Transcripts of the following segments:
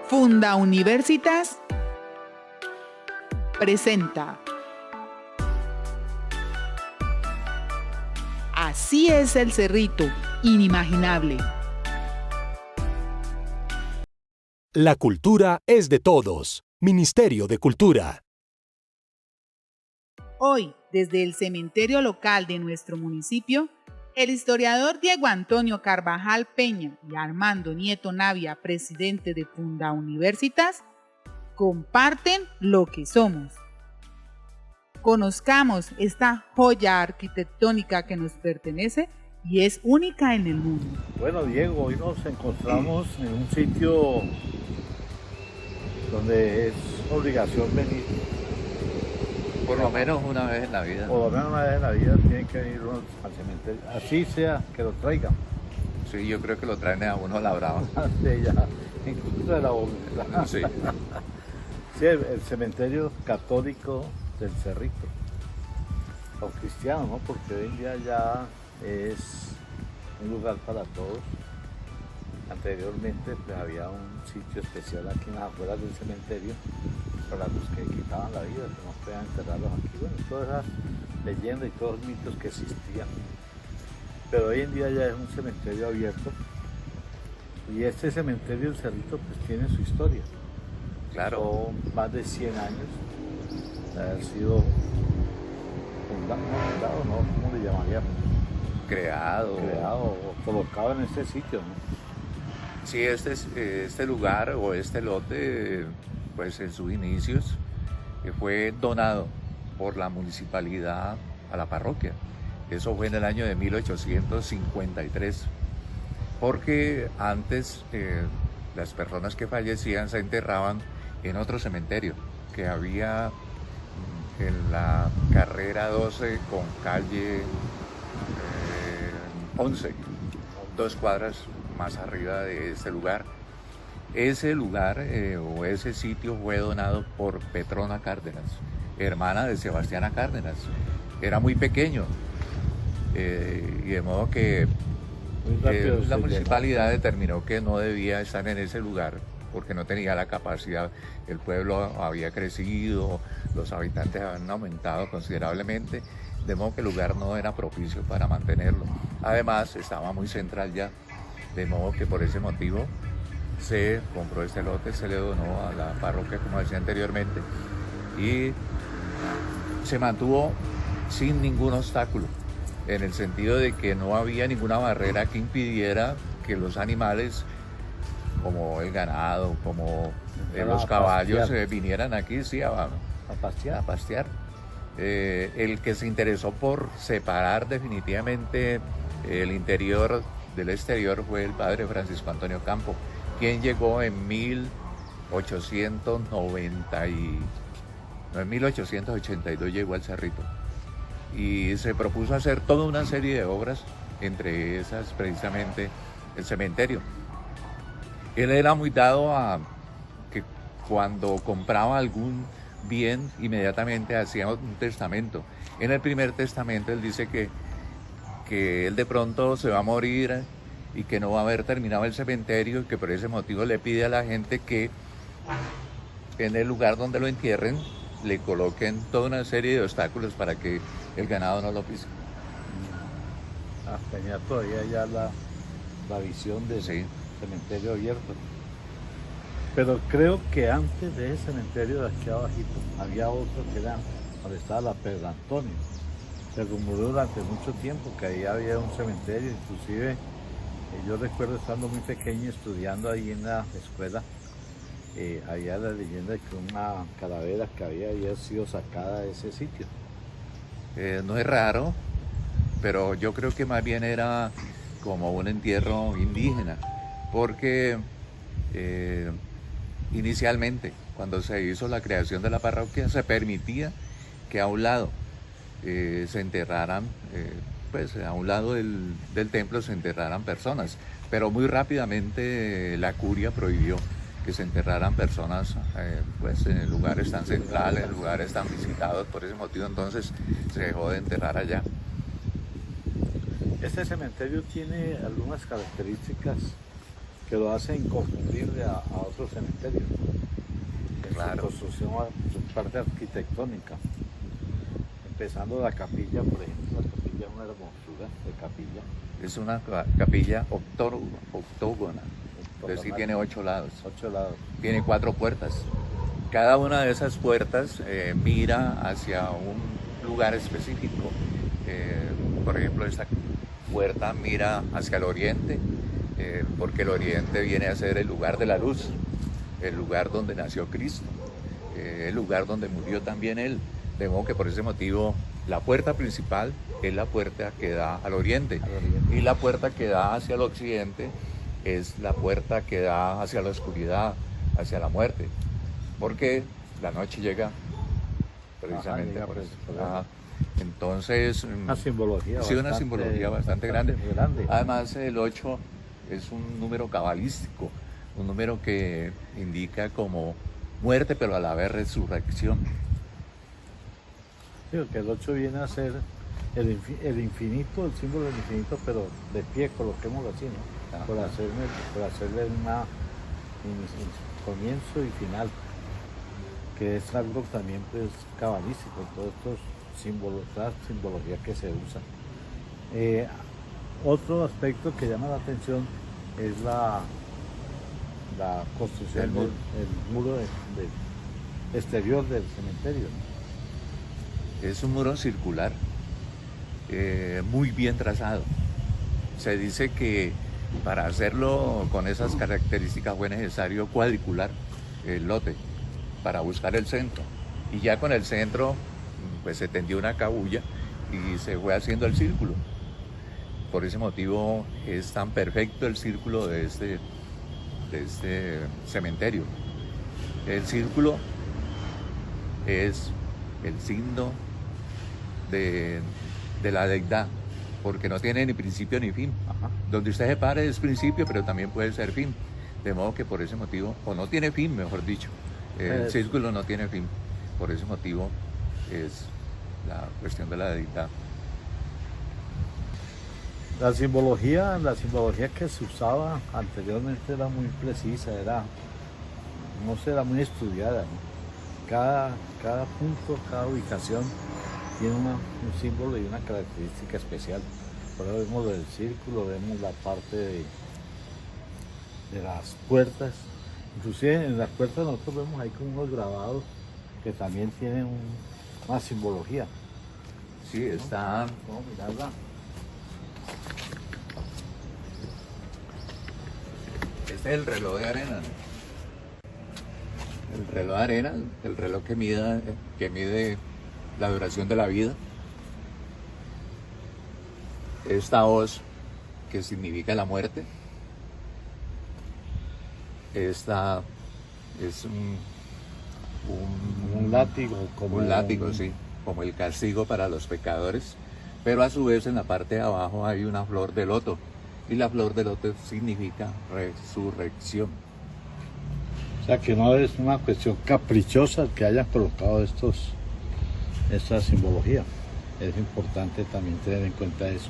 Funda Universitas presenta Así es el Cerrito, inimaginable. La cultura es de todos. Ministerio de Cultura. Hoy, desde el cementerio local de nuestro municipio, el historiador Diego Antonio Carvajal Peña y Armando Nieto Navia, presidente de Funda Universitas, comparten lo que somos. Conozcamos esta joya arquitectónica que nos pertenece y es única en el mundo. Bueno, Diego, hoy nos encontramos en un sitio donde es obligación venir. Por lo menos una vez en la vida. Por lo menos una vez en la vida tienen que venir uno al cementerio. Así sea que lo traigan. Sí, yo creo que lo traen a uno a la brava. Sí, ya, incluso de la voluntad. Sí. Sí, el cementerio católico del Cerrito. O cristiano, ¿no? Porque hoy en día ya es un lugar para todos. Anteriormente pues, había un sitio especial aquí en las afueras del cementerio para los que quitaban la vida, que no podían enterrarlos aquí. Bueno, todas esas leyendas y todos los mitos que existían. Pero hoy en día ya es un cementerio abierto y este cementerio del Cerrito pues tiene su historia. Claro. Son más de 100 años de haber sido fundado, ¿no? ¿Cómo le llamaríamos? Creado O colocado en este sitio, ¿no? Sí, este lugar o este lote, pues en sus inicios, fue donado por la municipalidad a la parroquia. Eso fue en el año de 1853, porque antes las personas que fallecían se enterraban en otro cementerio que había en la carrera 12 con calle 11, 2 cuadras más arriba de este lugar. Ese lugar o ese sitio fue donado por Petrona Cárdenas, hermana de Sebastiana Cárdenas. Era muy pequeño y de modo que la municipalidad determinó que no debía estar en ese lugar porque no tenía la capacidad. El pueblo había crecido, los habitantes habían aumentado considerablemente, de modo que el lugar no era propicio para mantenerlo. Además, estaba muy central ya, de modo que por ese motivo se compró este lote, se le donó a la parroquia, como decía anteriormente, y se mantuvo sin ningún obstáculo, en el sentido de que no había ninguna barrera que impidiera que los animales, como el ganado, como los caballos, vinieran aquí sí, a pastear. El que se interesó por separar definitivamente el interior del exterior fue el padre Francisco Antonio Campo, quien llegó en 1882 llegó al Cerrito y se propuso hacer toda una serie de obras, entre esas precisamente el cementerio. Él era muy dado a que cuando compraba algún bien, inmediatamente hacía un testamento. En el primer testamento él dice que él de pronto se va a morir y que no va a haber terminado el cementerio y que por ese motivo le pide a la gente que en el lugar donde lo entierren le coloquen toda una serie de obstáculos para que el ganado no lo pise. Tenía todavía ya la visión del cementerio abierto. Pero creo que antes de ese cementerio de aquí abajito había otro que era donde estaba la Pedro Antonio. Se rumoró durante mucho tiempo que ahí había un cementerio, inclusive yo recuerdo estando muy pequeño estudiando ahí en la escuela, había la leyenda de que una calavera que había sido sacada de ese sitio. No es raro, pero yo creo que más bien era como un entierro indígena, porque inicialmente, cuando se hizo la creación de la parroquia, se permitía que a un lado se enterraran, pues a un lado del templo se enterraran personas, pero muy rápidamente la curia prohibió que se enterraran personas pues en lugares tan centrales, en lugares tan visitados. Por ese motivo entonces se dejó de enterrar allá. Este cementerio tiene algunas características que lo hace inconfundible a otros cementerios. Claro. Su construcción, su parte arquitectónica. Empezando la capilla, por ejemplo, la capilla es una hermosura de capilla. Es una capilla octógona, es decir, tiene 8 lados. 8 lados. Tiene 4 puertas. Cada una de esas puertas mira hacia un lugar específico. Por ejemplo, esta puerta mira hacia el oriente, porque el oriente viene a ser el lugar de la luz, el lugar donde nació Cristo, el lugar donde murió también Él. De modo que por ese motivo la puerta principal es la puerta que da al oriente, y la puerta que da hacia el occidente es la puerta que da hacia la oscuridad, hacia la muerte, porque la noche llega precisamente por eso. Entonces, una simbología, sí, una simbología bastante grande. grande. Además, el 8 es un número cabalístico, un número que indica como muerte, pero a la vez resurrección. Sí, porque el 8 viene a ser el infinito, el símbolo del infinito, pero de pie, coloquémoslo así, ¿no? Por hacerle un comienzo y final, que es algo también pues cabalístico, todos estos símbolos, la simbología que se usa. Otro aspecto que llama la atención es la construcción del muro exterior del cementerio. Es un muro circular, muy bien trazado. Se dice que para hacerlo con esas características fue necesario cuadricular el lote para buscar el centro. Y ya con el centro pues se tendió una cabulla y se fue haciendo el círculo. Por ese motivo es tan perfecto el círculo de este cementerio. El círculo es el signo de la deidad, porque no tiene ni principio ni fin. Ajá. Donde usted se pare es principio, pero también puede ser fin. De modo que por ese motivo, o no tiene fin, mejor dicho, el círculo no tiene fin. Por ese motivo es la cuestión de la deidad. La simbología que se usaba anteriormente era muy precisa, era muy estudiada, ¿no? Cada punto, cada ubicación tiene un símbolo y una característica especial. Por eso vemos el círculo, vemos la parte de las puertas. Inclusive en las puertas nosotros vemos ahí como unos grabados que también tienen una simbología. Sí, está. Vamos a mirarla. Este es el reloj de arena. El reloj de arena, el reloj que mide la duración de la vida. Esta hoz que significa la muerte. Esta es Un látigo, como un látigo, sí, como el castigo para los pecadores. Pero a su vez en la parte de abajo hay una flor de loto, y la flor de loto significa resurrección. O sea que no es una cuestión caprichosa que hayan colocado esta simbología. Es importante también tener en cuenta eso.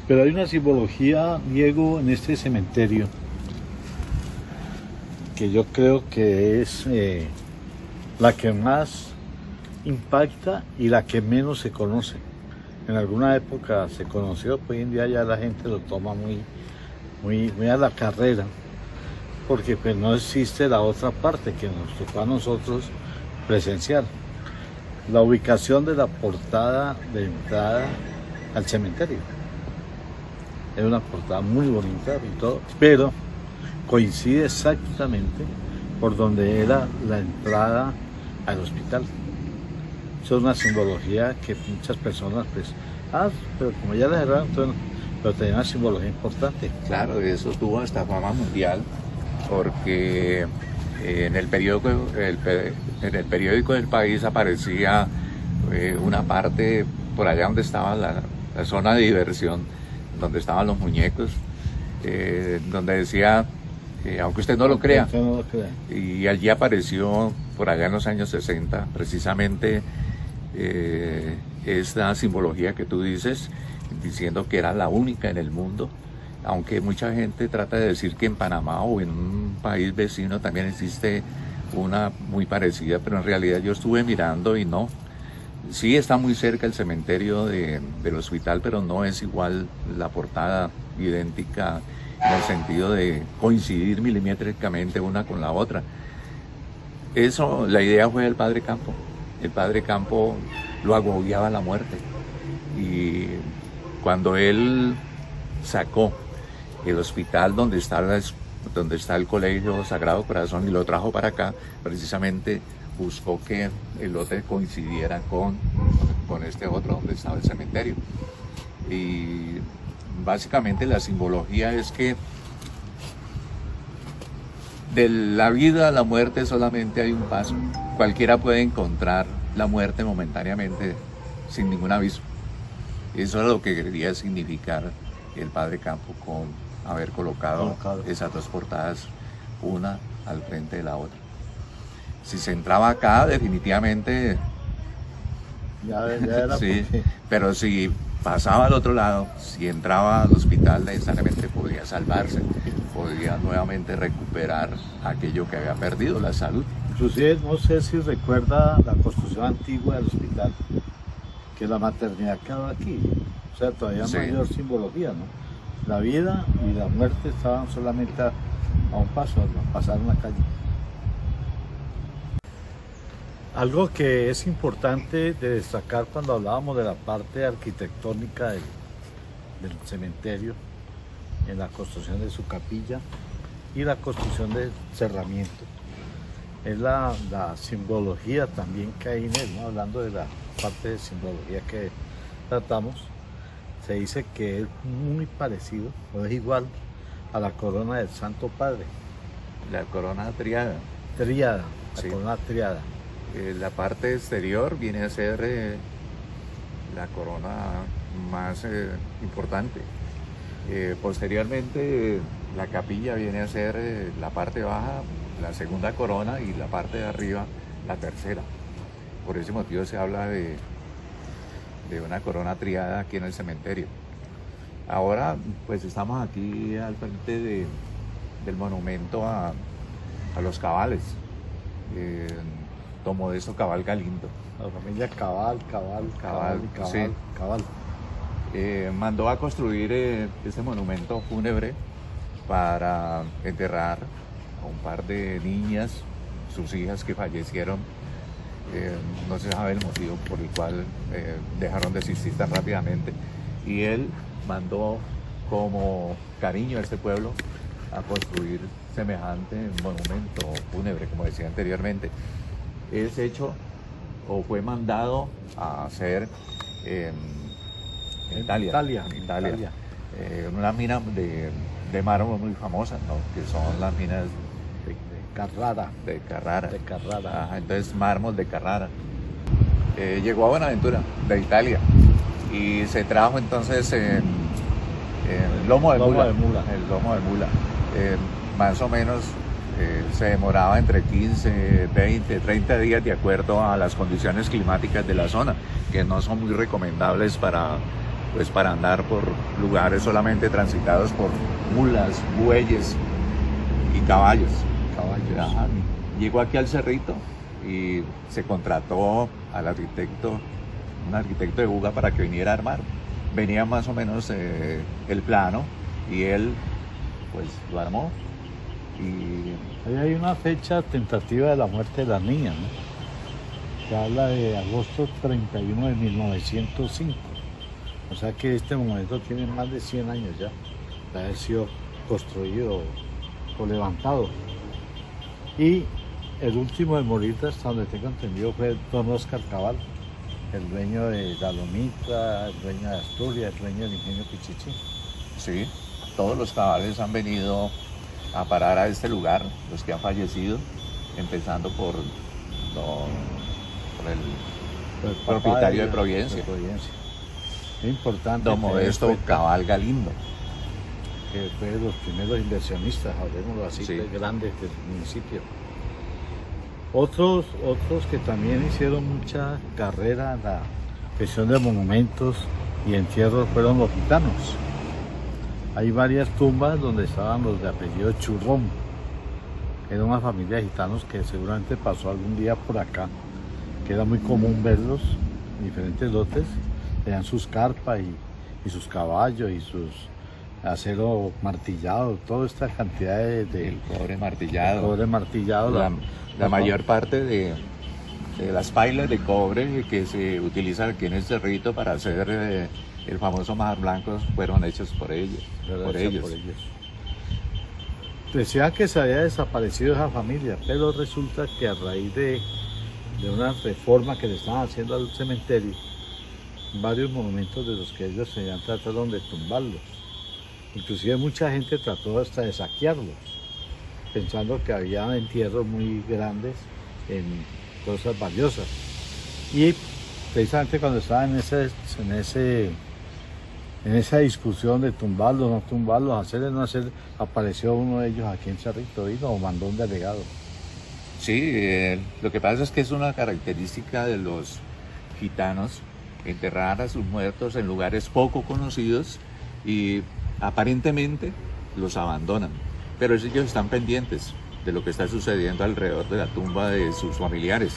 Pero hay una simbología, Diego, en este cementerio que yo creo que es la que más impacta y la que menos se conoce. En alguna época se conoció, pues hoy en día ya la gente lo toma muy a la carrera, porque pues no existe la otra parte que nos tocó a nosotros presenciar. La ubicación de la portada de entrada al cementerio. Es una portada muy bonita y todo, pero coincide exactamente por donde era la entrada al hospital. Eso es una simbología que muchas personas pues, pero como ya la cerraron, entonces, pero tenía una simbología importante. Claro, eso tuvo hasta fama mundial, porque en el periódico del país aparecía una parte por allá donde estaba la zona de diversión, donde estaban los muñecos, donde decía, aunque usted no lo crea, y allí apareció por allá en los años 60 precisamente esta simbología que tú dices, diciendo que era la única en el mundo aunque mucha gente trata de decir que en Panamá o en un país vecino también existe una muy parecida, pero en realidad yo estuve mirando y no. Sí está muy cerca el cementerio del hospital, pero no es igual la portada idéntica en el sentido de coincidir milimétricamente una con la otra. Eso, la idea fue del padre Campo. El padre Campo lo agobiaba la muerte. Y cuando él sacó el hospital donde está el Colegio Sagrado Corazón y lo trajo para acá, precisamente buscó que el lote coincidiera con este otro donde estaba el cementerio. Y básicamente la simbología es que de la vida a la muerte solamente hay un paso. Cualquiera puede encontrar la muerte momentáneamente sin ningún aviso. Eso es lo que quería significar el padre Campo con haber colocado esas dos portadas, una al frente de la otra. Si se entraba acá, definitivamente ya era sí, porque... pero si pasaba al otro lado, si entraba al hospital, necesariamente podía salvarse, podía nuevamente recuperar aquello que había perdido, la salud. Inclusive, no sé si recuerda la construcción antigua del hospital, que la maternidad quedaba aquí, o sea, todavía Sí. mayor simbología, ¿no? La vida y la muerte estaban solamente a un paso, a pasar en la calle. Algo que es importante de destacar cuando hablábamos de la parte arquitectónica del cementerio, en la construcción de su capilla y la construcción del cerramiento, es la simbología también que hay en él, ¿no? Hablando de la parte de simbología que tratamos, se dice que es muy parecido o es igual a la corona del Santo Padre. La corona triada. Triada, la Sí. corona triada. La parte exterior viene a ser la corona más importante. Posteriormente la capilla viene a ser la parte baja, la segunda corona, y la parte de arriba la tercera. Por ese motivo se habla de una corona triada aquí en el cementerio. Ahora pues estamos aquí al frente del monumento a los Cabales. Don Modesto Cabal Galindo. La familia Cabal, Sí. Cabal. Mandó a construir ese monumento fúnebre para enterrar a un par de niñas, sus hijas que fallecieron. No se sabe el motivo por el cual dejaron de existir tan rápidamente. Y él mandó como cariño a este pueblo a construir semejante monumento fúnebre, como decía anteriormente. Es hecho o fue mandado a hacer en Italia. Una mina de mármol muy famosa, ¿no? Que son las minas De Carrara. de Carrara. De Carrara. Ajá, entonces mármol de Carrara. Llegó a Buenaventura, de Italia, y se trajo entonces en lomo de mula. El lomo de mula. Más o menos se demoraba entre 15, 20, 30 días de acuerdo a las condiciones climáticas de la zona, que no son muy recomendables para andar por lugares solamente transitados por mulas, bueyes y caballos. Ajá. Llegó aquí al cerrito y se contrató al arquitecto, un arquitecto de Buga, para que viniera a armar. Venía más o menos el plano y él pues lo armó. Y ahí hay una fecha tentativa de la muerte de las niñas, ¿no? Que habla de agosto 31 de 1905. O sea que este monumento tiene más de 100 años ya de haber sido construido o levantado. Y el último de morir, hasta donde tengo entendido, fue don Oscar Cabal, el dueño de la Lomita, el dueño de Asturias, el dueño del ingenio Pichichi. sí, todos los cabales han venido a parar a este lugar, los que han fallecido, empezando por el papá propietario de ella, Providencia, Es importante. Don tener en Modesto cuenta Cabal Galindo. que fue de los primeros inversionistas, hablemoslo así, Sí. grandes del municipio. Otros que también hicieron mucha carrera en la cuestión de monumentos y entierros fueron los gitanos. hay varias tumbas donde estaban los de apellido Churrón. Era una familia de gitanos que seguramente pasó algún día por acá, que era muy común verlos en diferentes lotes. Tenían sus carpas y sus caballos y sus acero martillado, toda esta cantidad de El cobre martillado. cobre martillado. La mayor parte de las pailas de cobre que se utilizan aquí en el cerrito para hacer el famoso Majar Blanco fueron hechos por ellos. Por ellos. Decía que se había desaparecido esa familia, pero resulta que a raíz de una reforma que le estaban haciendo al cementerio, varios monumentos de los que ellos trataron de tumbarlos. Inclusive mucha gente trató hasta de saquearlos, pensando que había entierros muy grandes en cosas valiosas. Y precisamente cuando estaban en esa discusión de tumbarlos, no tumbarlos, hacerles, no hacer, apareció uno de ellos aquí en Cerrito, vino o mandó un delegado. Sí, lo que pasa es que es una característica de los gitanos enterrar a sus muertos en lugares poco conocidos y aparentemente los abandonan, pero ellos están pendientes de lo que está sucediendo alrededor de la tumba de sus familiares.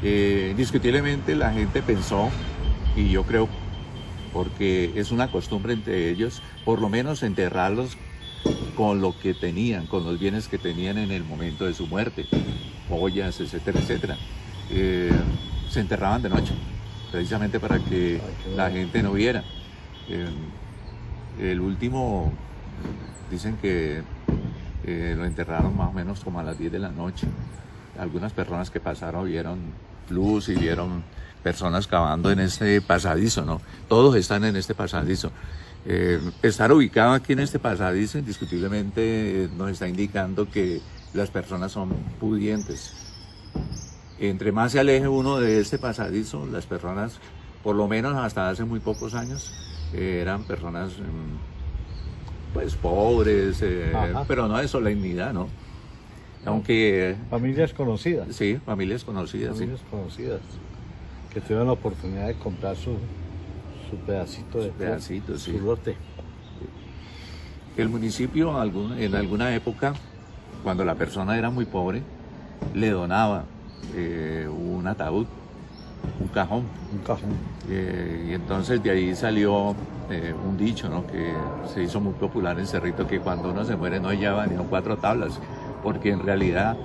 Indiscutiblemente la gente pensó, y yo creo porque es una costumbre entre ellos, por lo menos enterrarlos con lo que tenían, con los bienes que tenían en el momento de su muerte, joyas, etcétera, etcétera. Se enterraban de noche, precisamente para que la gente no viera. El último, dicen que lo enterraron más o menos como a las 10 de la noche. Algunas personas que pasaron vieron luz y vieron personas cavando en este pasadizo, ¿no? Todos están en este pasadizo. Estar ubicado aquí en este pasadizo indiscutiblemente nos está indicando que las personas son pudientes. Entre más se aleje uno de este pasadizo, las personas, por lo menos hasta hace muy pocos años, eran personas pues pobres, pero no de solemnidad, ¿no? Aunque... Familias conocidas. Sí, familias conocidas. Familias conocidas, que tuvieron la oportunidad de comprar su pedacito de su lote. El municipio en alguna época, cuando la persona era muy pobre, le donaba un ataúd, un cajón. Y entonces de ahí salió un dicho, ¿no?, que se hizo muy popular en Cerrito, que cuando uno se muere no lleva ni 4 tablas, porque en realidad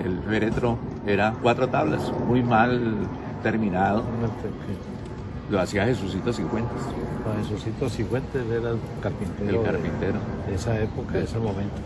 el féretro eran 4 tablas, muy mal terminado. Lo hacía Jesucito Cifuentes. Jesucito Cifuentes era el carpintero. El carpintero. De esa época, de ese momento.